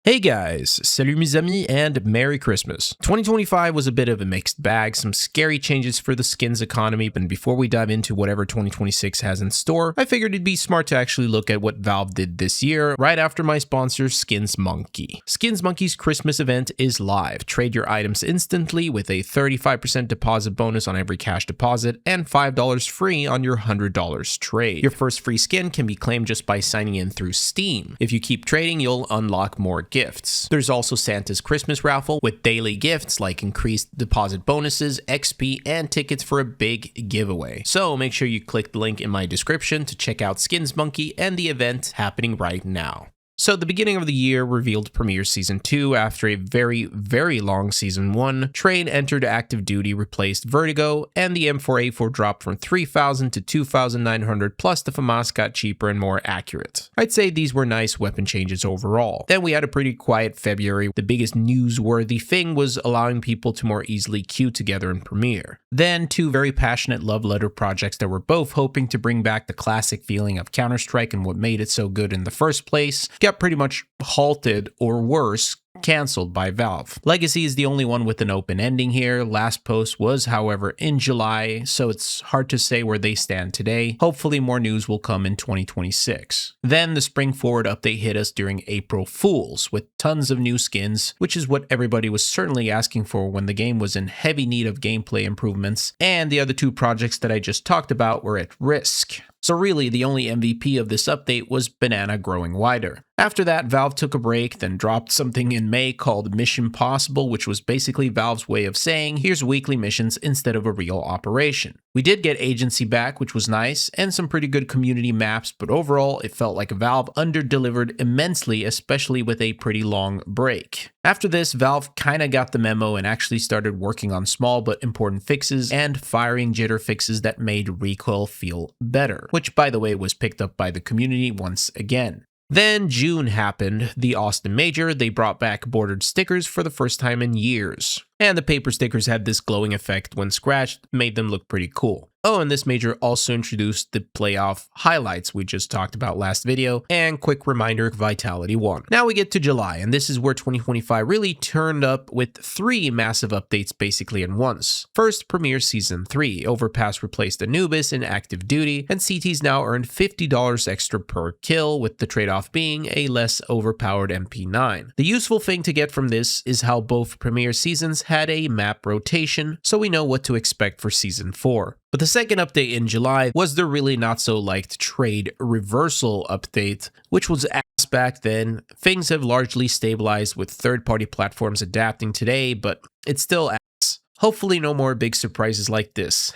Hey guys, salut mes amis and Merry Christmas. 2025 was a bit of a mixed bag, some scary changes for the skins economy, but before we dive into whatever 2026 has in store, I figured it'd be smart to actually look at what Valve did this year, right after my sponsor Skins Monkey. Skins Monkey's Christmas event is live. Trade your items instantly with a 35% deposit bonus on every cash deposit and $5 free on your $100 trade. Your first free skin can be claimed just by signing in through Steam. If you keep trading, you'll unlock more gifts. There's also Santa's Christmas raffle with daily gifts like increased deposit bonuses, XP, and tickets for a big giveaway. So make sure you click the link in my description to check out Skins Monkey and the event happening right now. So the beginning of the year revealed Premiere Season 2 after a very long Season 1. Train entered active duty, replaced Vertigo, and the M4A4 dropped from 3,000 to 2,900, plus the FAMAS got cheaper and more accurate. I'd say these were nice weapon changes overall. Then we had a pretty quiet February. The biggest newsworthy thing was allowing people to more easily queue together in Premiere. Then two very passionate love letter projects that were both hoping to bring back the classic feeling of Counter-Strike and what made it so good in the first place got pretty much halted, or worse, cancelled by Valve. Legacy is the only one with an open ending here. Last post was, however, in July, so it's hard to say where they stand today. Hopefully more news will come in 2026. Then the Spring Forward update hit us during April Fools with tons of new skins, which is what everybody was certainly asking for when the game was in heavy need of gameplay improvements, and the other two projects that I just talked about were at risk. So really, the only MVP of this update was Banana growing wider. After that, Valve took a break, then dropped something in May called Mission Possible, which was basically Valve's way of saying, here's weekly missions instead of a real operation. We did get Agency back, which was nice, and some pretty good community maps, but overall, it felt like Valve under-delivered immensely, especially with a pretty long break. After this, Valve kinda got the memo and actually started working on small but important fixes and firing jitter fixes that made recoil feel better, which by the way was picked up by the community once again. Then June happened, the Austin Major. They brought back bordered stickers for the first time in years. And the paper stickers had this glowing effect when scratched, made them look pretty cool. Oh, and this major also introduced the playoff highlights we just talked about last video, and quick reminder, Vitality won. Now we get to July, and this is where 2025 really turned up with three massive updates basically in once. First, Premiere Season 3. Overpass replaced Anubis in active duty, and CTs now earned $50 extra per kill, with the trade-off being a less overpowered MP9. The useful thing to get from this is how both Premiere Seasons had a map rotation, so we know what to expect for Season 4. But the second update in July was the really not so liked trade reversal update, which was ass back then. Things have largely stabilized with third-party platforms adapting today, but it's still ass. Hopefully no more big surprises like this.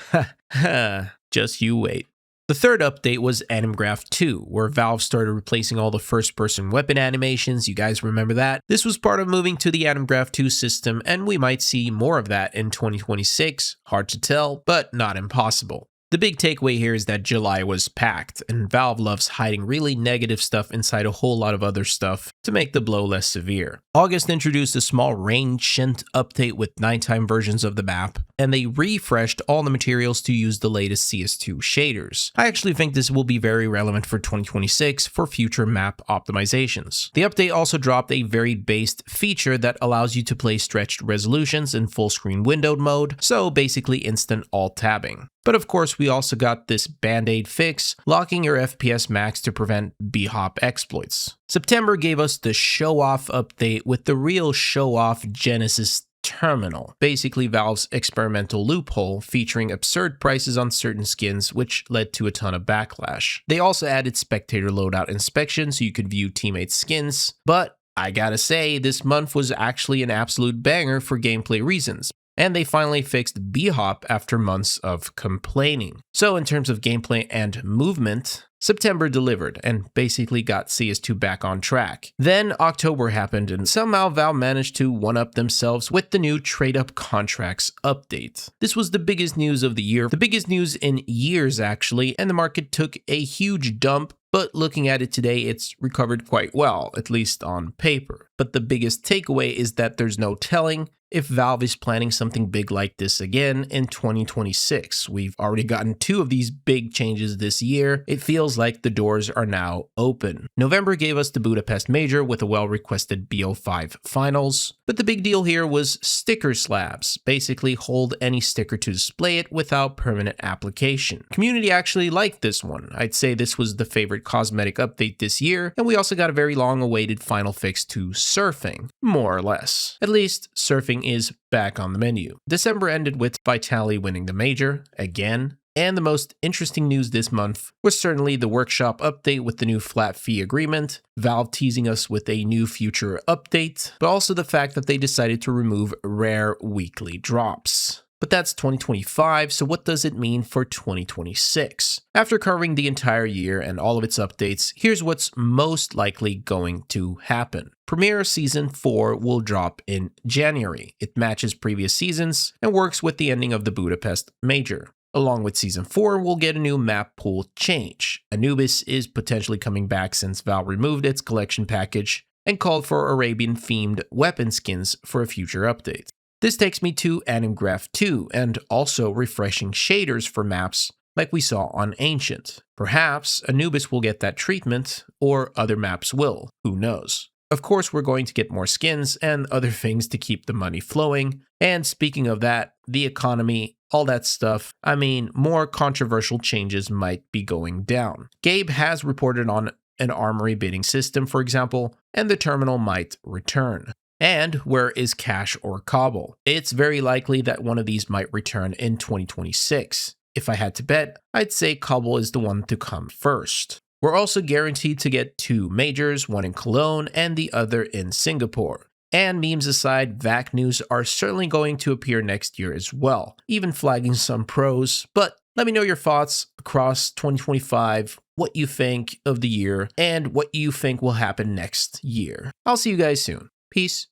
Just you wait. The third update was Animgraph 2, where Valve started replacing all the first-person weapon animations. You guys remember that? This was part of moving to the Animgraph 2 system, and we might see more of that in 2026. Hard to tell, but not impossible. The big takeaway here is that July was packed, and Valve loves hiding really negative stuff inside a whole lot of other stuff to make the blow less severe. August introduced a small Rangent update with nighttime versions of the map, and they refreshed all the materials to use the latest CS2 shaders. I actually think this will be very relevant for 2026 for future map optimizations. The update also dropped a very based feature that allows you to play stretched resolutions in full screen windowed mode, so basically instant alt-tabbing. But of course, we also got this band-aid fix, locking your FPS max to prevent B-hop exploits. September gave us the show-off update with the real show-off Genesis Terminal, basically Valve's experimental loophole featuring absurd prices on certain skins, which led to a ton of backlash. They also added spectator loadout inspection so you could view teammates' skins, but I gotta say, this month was actually an absolute banger for gameplay reasons. And they finally fixed B-hop after months of complaining. So in terms of gameplay and movement, September delivered and basically got CS2 back on track. Then October happened and somehow Valve managed to one-up themselves with the new trade-up contracts update. This was the biggest news of the year, the biggest news in years actually, and the market took a huge dump, but looking at it today, it's recovered quite well, at least on paper. but the biggest takeaway is that there's no telling if Valve is planning something big like this again in 2026. We've already gotten 2 of these big changes this year. It feels like the doors are now open. November gave us the Budapest Major with a well-requested BO5 finals, but the big deal here was sticker slabs. Basically, hold any sticker to display it without permanent application. Community actually liked this one. I'd say this was the favorite cosmetic update this year, and we also got a very long-awaited final fix to surfing, more or less. At least, surfing is back on the menu. December ended with Vitality winning the major, again. And the most interesting news this month was certainly the workshop update with the new flat fee agreement, Valve teasing us with a new future update, but also the fact that they decided to remove rare weekly drops. But that's 2025, so what does it mean for 2026? After covering the entire year and all of its updates, here's what's most likely going to happen. Premiere Season 4 will drop in January. It matches previous seasons and works with the ending of the Budapest Major. Along with Season 4, we'll get a new map pool change. Anubis is potentially coming back since Valve removed its collection package and called for Arabian-themed weapon skins for a future update. This takes me to Anim Graph 2 and also refreshing shaders for maps like we saw on Ancient. Perhaps Anubis will get that treatment, or other maps will, who knows. Of course, we're going to get more skins and other things to keep the money flowing. And speaking of that, the economy, all that stuff, I mean, more controversial changes might be going down. Gabe has reported on an armory bidding system, for example, and the terminal might return. And where is Cash or Cobble? It's very likely that one of these might return in 2026. If I had to bet, I'd say Cobble is the one to come first. We're also guaranteed to get 2 majors, one in Cologne and the other in Singapore. And memes aside, VAC news are certainly going to appear next year as well, even flagging some pros. But let me know your thoughts across 2025, what you think of the year, and what you think will happen next year. I'll see you guys soon. Peace.